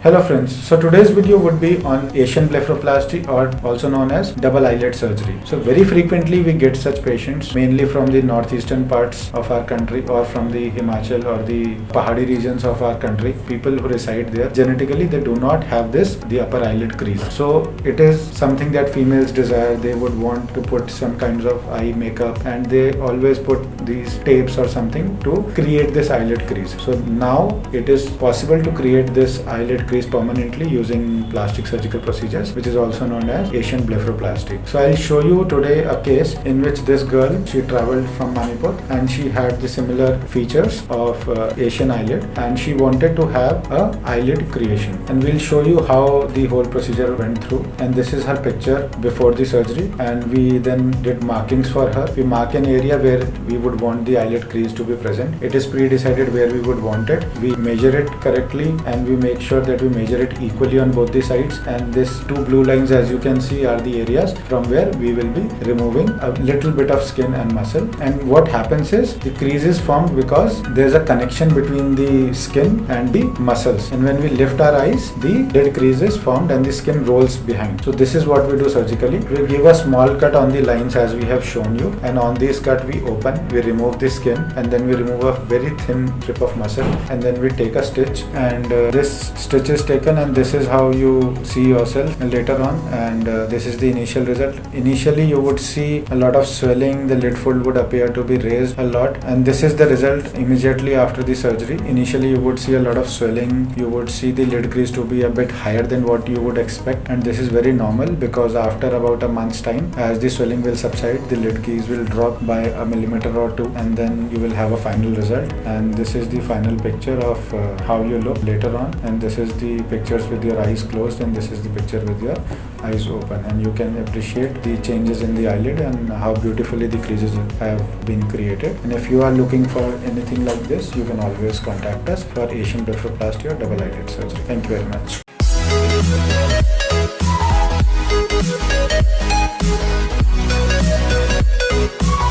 Hello friends, so today's video would be on Asian blepharoplasty, or also known as double eyelid surgery. So very frequently we get such patients, mainly from the northeastern parts of our country or from the Himachal or the Pahadi regions of our country. People who reside there, genetically they do not have the upper eyelid crease. So it is something that females desire. They would want to put some kinds of eye makeup, and they always put these tapes or something to create this eyelid crease. So now it is possible to create this eyelid crease permanently using plastic surgical procedures, which is also known as Asian blepharoplasty. So I'll show you today a case in which this girl, she traveled from Manipur and she had the similar features of Asian eyelid, and she wanted to have a eyelid creation, and we'll show you how the whole procedure went through. And this is her picture before the surgery, and we then did markings for her. We mark an area where we would want the eyelid crease to be present. It is pre-decided where we would want it. We measure it correctly and we make sure that we measure it equally on both the sides, and these two blue lines, as you can see, are the areas from where we will be removing a little bit of skin and muscle. And what happens is the crease is formed because there's a connection between the skin and the muscles, and when we lift our eyes, the lid crease is formed and the skin rolls behind. So this is what we do surgically. We give a small cut on the lines as we have shown you, and on this cut we open, we remove the skin, and then we remove a very thin strip of muscle, and then we take a stitch, and this stitch is taken, and this is how you see yourself later on. And this is the initial result. Initially you would see a lot of swelling, the lid fold would appear to be raised a lot, and this is the result immediately after the surgery. Initially you would see a lot of swelling, you would see the lid crease to be a bit higher than what you would expect, and this is very normal because after about a month's time, as the swelling will subside, the lid crease will drop by a millimeter or two, and then you will have a final result. And this is the final picture of how you look later on, and this is the pictures with your eyes closed, and this is the picture with your eyes open, and you can appreciate the changes in the eyelid and how beautifully the creases have been created. And if you are looking for anything like this, you can always contact us for Asian blepharoplasty or double eyelid surgery. Thank you very much.